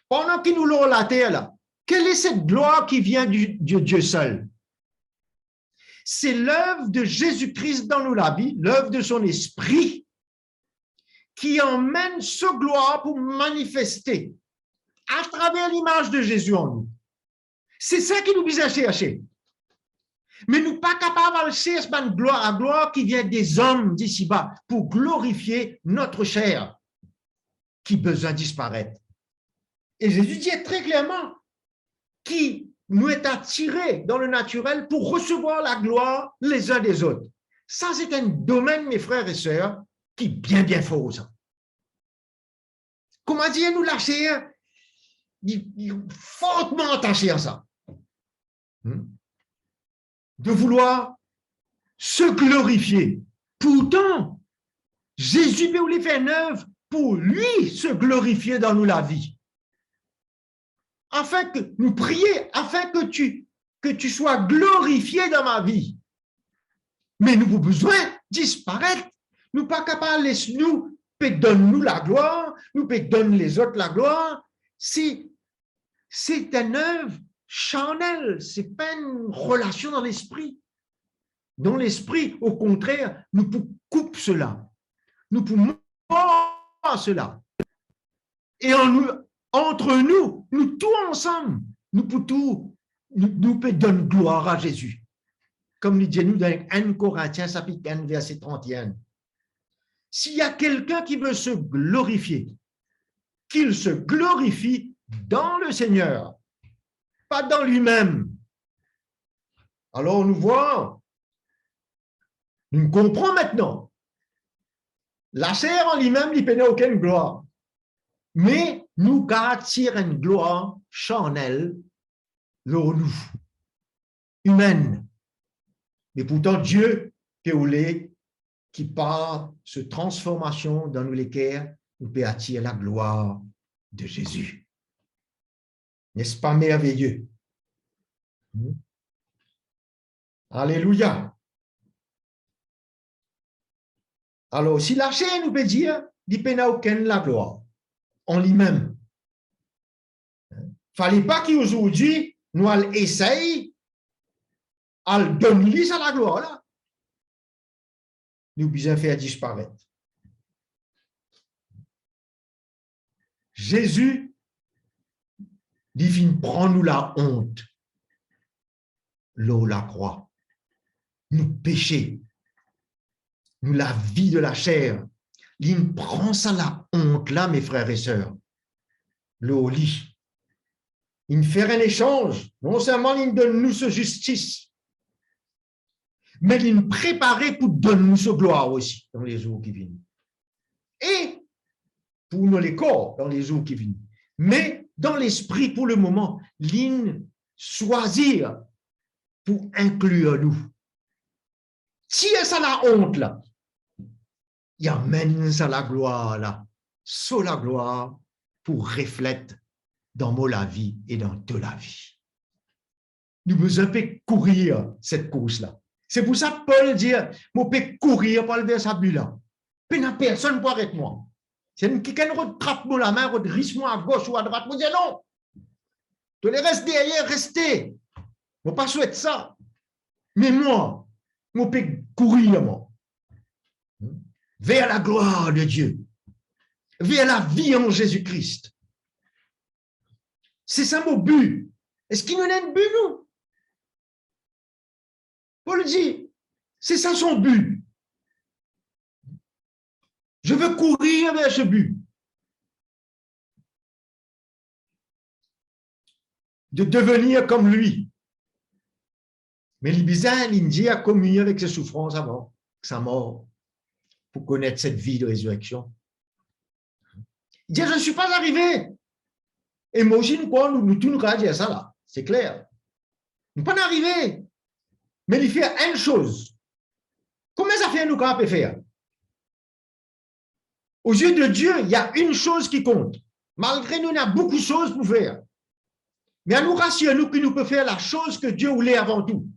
Pendant qu'il nous l'a relaté là, quelle est cette gloire qui vient de Dieu seul? C'est l'œuvre de Jésus-Christ dans nous la vie, l'œuvre de son esprit qui emmène ce gloire pour manifester à travers l'image de Jésus en nous. C'est ça qui nous vise à chercher. Mais nous ne sommes pas capables de chercher une gloire à gloire qui vient des hommes d'ici-bas pour glorifier notre chair qui a besoin de disparaître. Et Jésus dit très clairement qui nous est attiré dans le naturel pour recevoir la gloire les uns des autres. Ça, c'est un domaine, mes frères et sœurs, qui est bien faux. Comment dire, nous la chair, il est fortement attaché à ça. De vouloir se glorifier. Pourtant, Jésus voulait faire une œuvre pour lui se glorifier dans nous la vie. afin que nous prier, afin que tu sois glorifié dans ma vie. Mais nous avons besoin de disparaître. Nous ne sommes pas capables de laisser nous, donne-nous la gloire, nous donne les autres la gloire. C'est une œuvre charnelle, ce n'est pas une relation dans l'esprit. Dans l'esprit, au contraire, nous pouvons couper cela. Nous pouvons mordre cela. Et entre nous, nous tous ensemble, nous pouvons donner gloire à Jésus. Comme nous disons dans 1 Corinthiens, chapitre 1, verset 31. S'il y a quelqu'un qui veut se glorifier, qu'il se glorifie dans le Seigneur, pas dans lui-même. Alors nous voyons, nous comprenons maintenant. La chair en lui-même n'y n'a aucune gloire. Mais nous gardons une gloire charnelle, nous, humaine. Mais pourtant, Dieu, qui par cette transformation dans nous les cœurs, nous peut attirer la gloire de Jésus. N'est-ce pas merveilleux? Alléluia. Alors, si la chair nous peut dire, il n'y a aucune la gloire en lui-même. Il ne fallait pas qu'aujourd'hui, nous essayons à donner à la gloire là. Nous devons faire disparaître. Jésus dit, prends-nous la honte, l'eau la croix, nous péchés, nous la vie de la chair. Il prend ça la honte là, mes frères et sœurs, l'eau lit. Il fait un échange, non seulement il donne nous sa justice, mais il nous prépare pour donner nous sa gloire aussi dans les jours qui viennent. Et pour nous les corps dans les jours qui viennent. Mais dans l'esprit, pour le moment, l'in choisir pour inclure nous. Si ça la honte là, il amène ça la gloire là, sur la gloire pour refléter dans mon la vie et dans toute la vie. Nous devons courir cette course là. C'est pour ça que Paul dit, moi peux courir par le verset là. Personne pour arrêter moi. C'est quelqu'un retrape moi la main, redrisse moi à gauche ou à droite, moi dis non. Tu les restes derrière, restez. Moi pas souhaite ça. Mais moi peux courir moi. Vers la gloire de Dieu. Vers la vie en Jésus-Christ. C'est ça mon but. Est-ce qu'il nous a un but, nous? Paul dit, c'est ça son but. Je veux courir vers ce but. De devenir comme lui. Mais les bizarres, il a communié avec ses souffrances avant sa mort pour connaître cette vie de résurrection. Il dit, je ne suis pas arrivé. Et moi aussi, nous tous nous dire ça là. C'est clair. Nous ne sommes pas arrivés. Mais il fait une chose. Comment ça fait nous qu'on peut faire? Aux yeux de Dieu, il y a une chose qui compte. Malgré nous, il y a beaucoup de choses pour faire. Mais à nous rassurer, nous que nous pouvons faire la chose que Dieu voulait avant tout.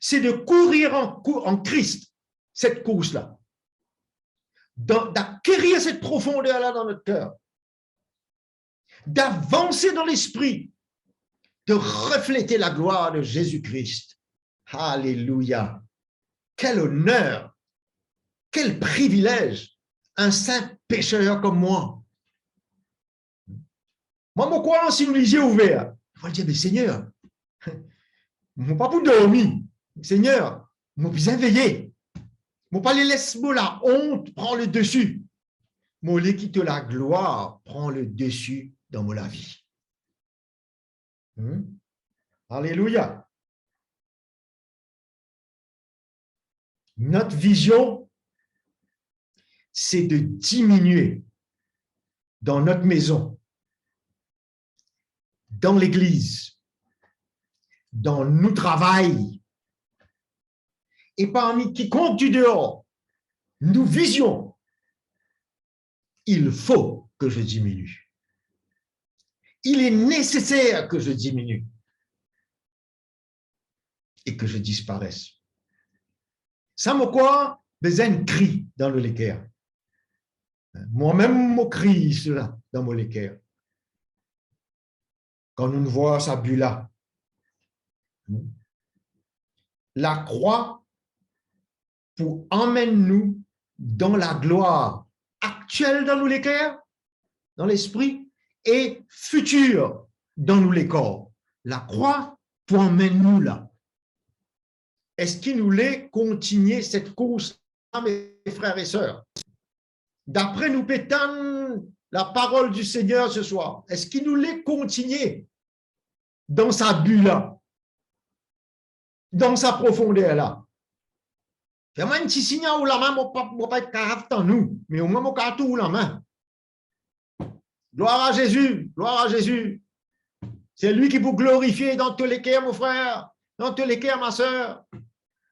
C'est de courir en Christ, cette course-là. D'acquérir cette profondeur-là dans notre cœur. D'avancer dans l'esprit. De refléter la gloire de Jésus-Christ. Alléluia. Quel honneur. Quel privilège. Un saint pécheur comme moi. Moi, je crois si nous les yeux ouverts. Je vais dire, mais Seigneur, je ne vais pas pour dormir. Seigneur, je vais bien veiller. Je ne vais pas les laisser la honte prend le dessus. Mon quitte la gloire prend le dessus dans ma vie. Alléluia. Notre vision, c'est de diminuer dans notre maison, dans l'église, dans nos travail, et parmi quiconque du dehors, nous visions, il faut que je diminue. il est nécessaire que je diminue et que je disparaisse. Ça me quoi? Besoin de cri dans le l'équerre. Moi-même, je crie cela dans mon l'équerre. Quand nous voyons sa bulle-là, la croix pour emmener nous dans la gloire actuelle dans nous les cœurs, dans l'esprit, et future dans nous les corps. La croix pour emmener nous là. Est-ce qu'il nous voulait continuer cette course, mes frères et sœurs? D'après nous pétant la parole du Seigneur ce soir, est-ce qu'il nous voulait continuer dans sa bulle là, dans sa profondeur là? Il y a un petit signal où la main ne pas être caractère en nous, mais au moins mon caractère où la main. Gloire à Jésus, gloire à Jésus. C'est lui qui vous glorifier dans tous les cas, mon frère, dans tous les cas, ma soeur,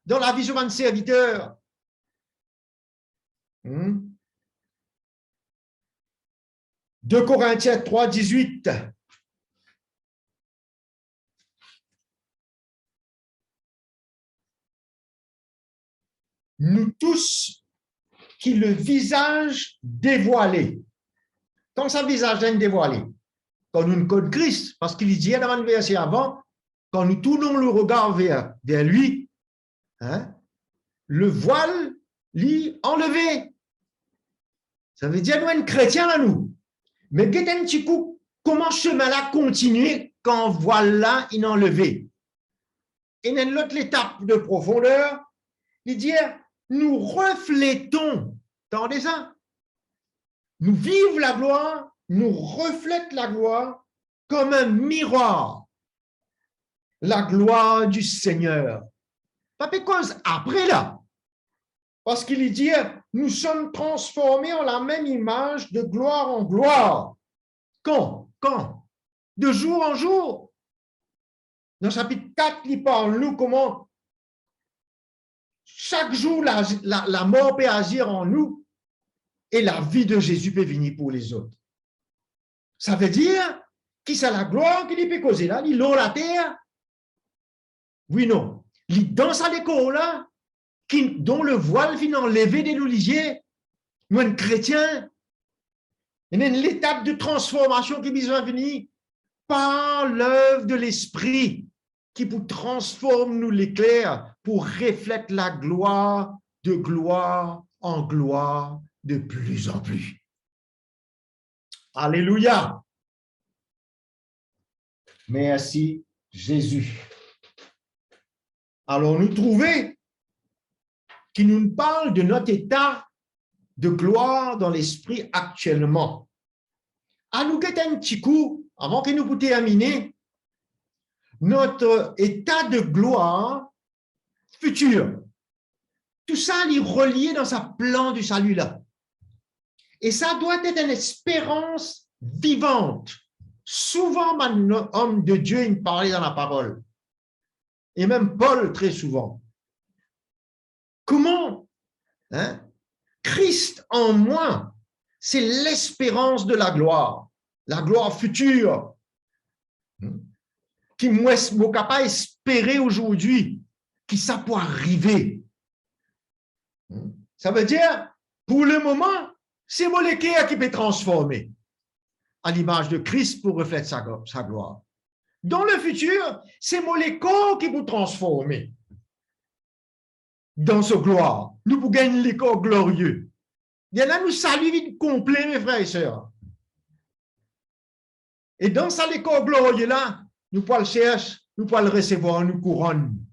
dans la vie de un serviteur. 2 Corinthiens 3, 18. Nous tous qui le visage dévoilé. Quand ça visage est dévoilé, quand nous code Christ, parce qu'il dit dans le verset avant, quand nous tournons le regard vers lui, hein, le voile l'y enlevé. Ça veut dire nous sommes chrétiens là nous. Mais qu'est-ce un petit coup, comment ce chemin-là continue quand voile là il est enlevé? Et dans l'autre étape de profondeur, il dit nous reflétons, entendez ça? Nous vivons la gloire, nous reflète la gloire comme un miroir, la gloire du Seigneur. Pas parce après là, parce qu'il dit, nous sommes transformés en la même image de gloire en gloire. Quand? De jour en jour. Dans le chapitre 4, il parle nous comment chaque jour la mort peut agir en nous. Et la vie de Jésus peut venir pour les autres. Ça veut dire qui c'est la gloire qu'il peut causer là, il l'eau la terre. Oui, non. Il danse à l'école là, dont le voile vient enlever des louliers. Nous, un chrétien, il y a l'étape de transformation qui vient venir par l'œuvre de l'esprit qui vous transforme nous l'éclair pour refléter la gloire de gloire en gloire de plus en plus. Alléluia. Merci Jésus. Alors nous trouvons qui nous parle de notre état de gloire dans l'esprit actuellement. À nous guetter un petit coup, avant que nous puissions terminer, notre état de gloire futur. Tout ça est relié dans sa plan du salut là. Et ça doit être une espérance vivante. Souvent, un homme de Dieu, il parlait dans la parole. Et même Paul, très souvent. Comment? Christ en moi, c'est l'espérance de la gloire future, qui moi, je suis capable d'espérer aujourd'hui, qui ça peut arriver. Ça veut dire, pour le moment, c'est molécule qui peut transformer à l'image de Christ pour refléter sa gloire. Dans le futur, c'est molécule qui peut transformer dans sa gloire. Nous pouvons gagner les corps glorieux. Il y en a nous saluons complet, mes frères et sœurs. Et dans ça, les corps glorieux là, nous pouvons le chercher, nous pouvons le recevoir, nous couronne.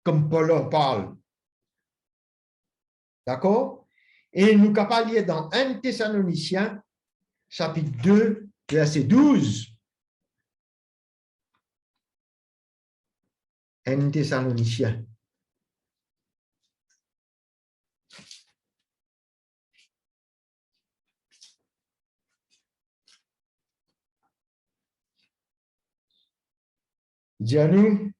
Comme Paul en parle. D'accord? Et nous capables lire dans 1 Thessaloniciens, chapitre 2, verset 12. 1 Thessaloniciens. Il dit à nous,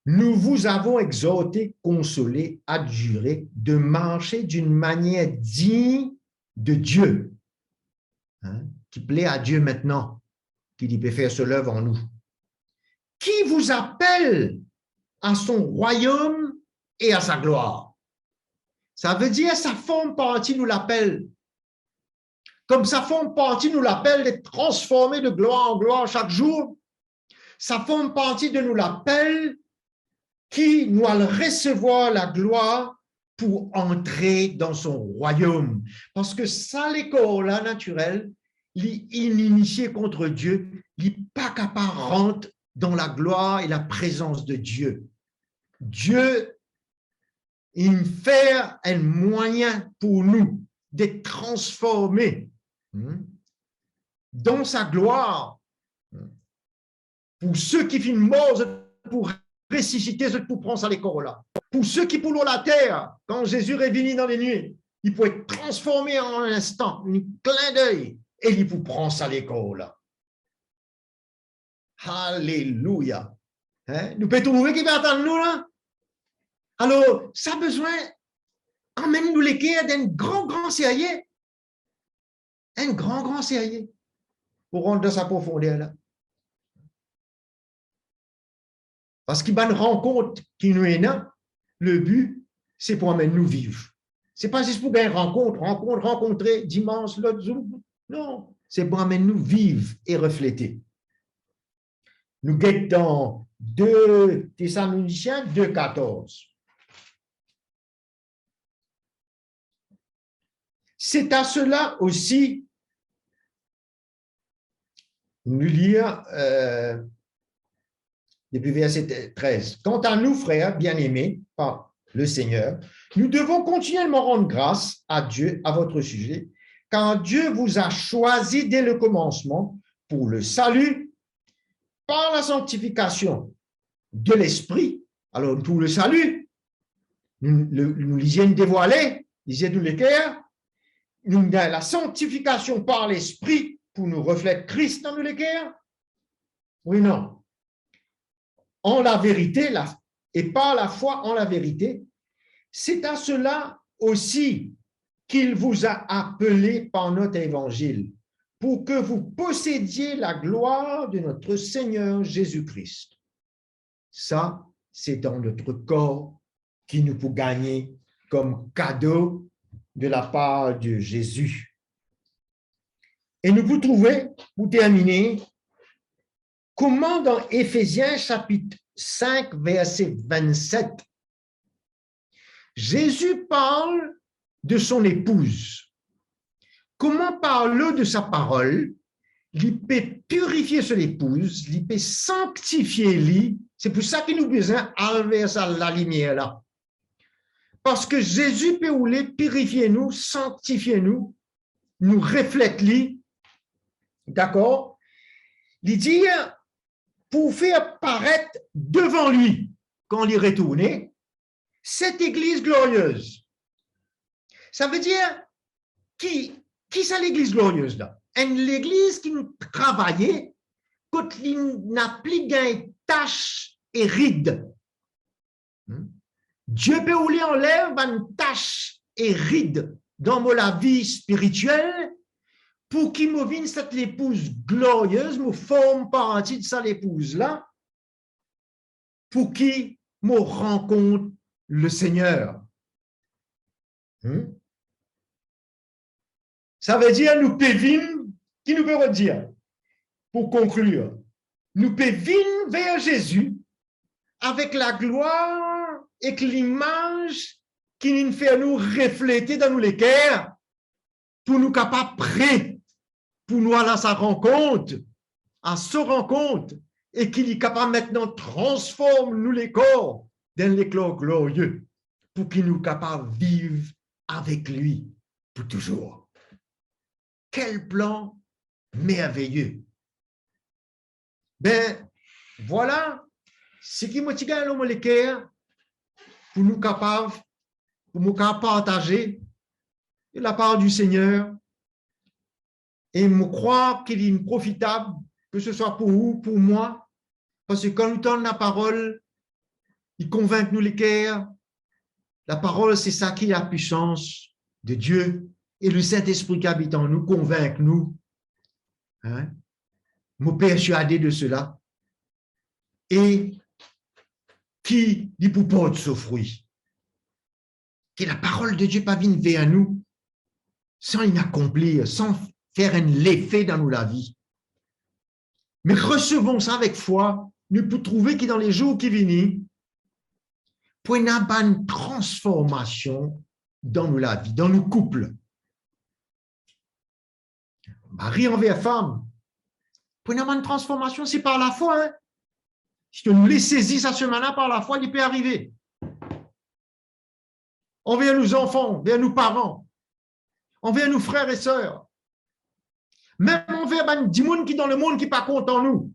nous vous avons exhorté, consolé, adjuré de marcher d'une manière digne de Dieu, hein, qui plaît à Dieu maintenant, qu'il peut faire ce l'œuvre en nous. Qui vous appelle à son royaume et à sa gloire. Ça veut dire sa forme partie nous l'appelle. Comme sa forme partie nous l'appelle d'être transformé de gloire en gloire chaque jour, sa forme partie de nous l'appelle qui nous allons recevoir la gloire pour entrer dans son royaume. Parce que ça, les corps-là, naturels, l'initié contre Dieu, il n'est pas capable de rentrer dans la gloire et la présence de Dieu. Dieu, il fait un moyen pour nous d'être transformés dans sa gloire. Pour ceux qui finissent morts, pour ressusciter, pour prendre ça les corps là. Pour ceux qui poulent la terre, quand Jésus est venu dans les nuits, il peut être transformé en un instant, un clin d'œil, et il peut prendre ça les corps là. Alléluia. Hein? Nous pouvons trouver qui va attendre nous là. Alors, ça a besoin, emmène-nous les cœurs d'un grand sérieux. Un grand sérieux pour rentrer dans sa profondeur là. Parce qu'il y a une rencontre qui nous est là, le but, c'est pour amener nous vivre. Ce n'est pas juste pour une rencontrer dimanche, l'autre jour. Non, c'est pour amener nous vivre et refléter. Nous guettons dans 2 Thessaloniciens 2,14. C'est à cela aussi, nous lire depuis verset 13. Quant à nous, frères bien-aimés par le Seigneur, nous devons continuellement rendre grâce à Dieu à votre sujet, car Dieu vous a choisi dès le commencement pour le salut par la sanctification de l'esprit. Alors, pour le salut, nous lisions dévoilé, lisiez-nous les cœurs, la sanctification par l'esprit pour nous refléter Christ dans les cœurs. Oui, non. En la vérité, et par la foi en la vérité, c'est à cela aussi qu'il vous a appelé par notre évangile, pour que vous possédiez la gloire de notre Seigneur Jésus-Christ. Ça, c'est dans notre corps qui nous peut gagner comme cadeau de la part de Jésus. Et nous vous trouvez, pour terminer, comment dans Éphésiens chapitre 5, verset 27, Jésus parle de son épouse. Comment parle de sa parole? Il peut purifier son épouse, il peut sanctifier lui. C'est pour ça qu'il nous besoin enlever la lumière là. Parce que Jésus peut purifier nous, sanctifier nous, nous reflète lui. D'accord? Il dit pour faire paraître devant lui, quand il est retourné, cette église glorieuse. Ça veut dire, qui c'est l'église glorieuse là? L'église qui nous travaillait quand il n'a plus gain tâche et ride. Dieu peut enlève une tâche et ride dans la vie spirituelle pour qu'il me vienne cette épouse glorieuse, me forme partie de cette épouse-là, pour qu'il me rencontre le Seigneur. Ça veut dire, nous pévîmes, qui nous peut redire, pour conclure, nous pévîmes vers Jésus avec la gloire et l'image qui nous fait nous refléter dans nous les cœurs pour nous capables prêts pour nous aller à sa rencontre, et qu'il est capable maintenant de transformer nous les corps dans les corps glorieux pour qu'il nous capable de vivre avec lui pour toujours. Quel plan merveilleux! Ben, voilà ce qui motive l'homme les cœurs pour nous capables, pour nous partager de la part du Seigneur et me croire qu'il est profitable, que ce soit pour vous, pour moi, parce que quand nous donnons la parole, il convainc nous les cœurs. La parole, c'est ça qui est la puissance de Dieu et le Saint-Esprit qui habite en nous convainc nous Hein? Me persuader de cela. Et qui dit pour porter ce fruit. Que la parole de Dieu pas vienne vers nous sans l'inaccomplir, sans faire un effet dans nous la vie. Mais recevons ça avec foi, nous pouvons trouver que dans les jours qui viennent, pour une transformation dans nous la vie, dans nos couples. Mari envers femme. Pour une transformation, c'est par la foi. Hein? Si nous les saisissons à ce moment-là par la foi, il peut arriver. Envers nos enfants, envers nos parents, envers nos frères et sœurs. Même envers des gens qui dans le monde qui ne sont pas contents de nous.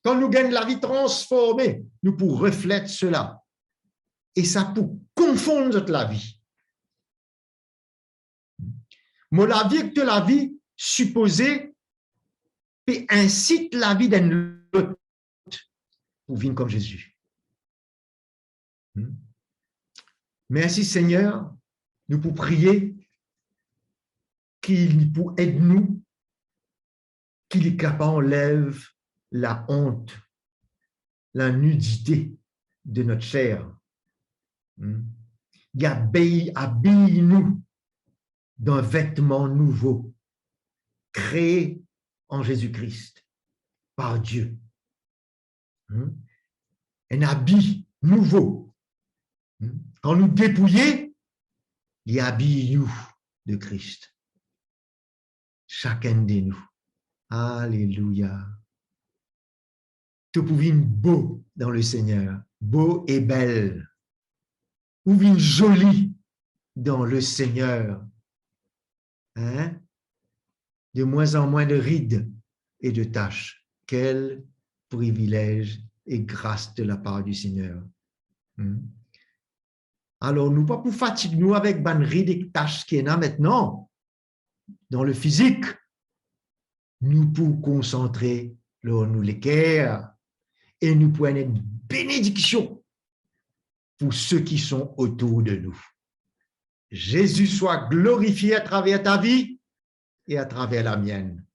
Quand nous gagnons la vie transformée, nous pouvons refléter cela. Et ça peut confondre notre la vie. Mais la vie que la vie supposée peut incite la vie d'un autre pour vivre comme Jésus. Merci Seigneur, nous pouvons prier qu'il pour aide nous, qu'il est capable enlève la honte, la nudité de notre chair. Il habille-nous d'un vêtement nouveau, créé en Jésus-Christ, par Dieu. Un habit nouveau. Quand nous dépouillons, il habille nous de Christ. Chacun de nous. Alléluia. Tout pour vivre beau dans le Seigneur, beau et belle. Ou vivre joli dans le Seigneur. Hein? De moins en moins de rides et de taches. Quel privilège et grâce de la part du Seigneur. Alors, nous pas pour fatiguer nous avec ban rides et taches qu'il y en a maintenant dans le physique. Nous pour concentrer nous l'équerre et nous pour une bénédiction pour ceux qui sont autour de nous. Jésus soit glorifié à travers ta vie et à travers la mienne.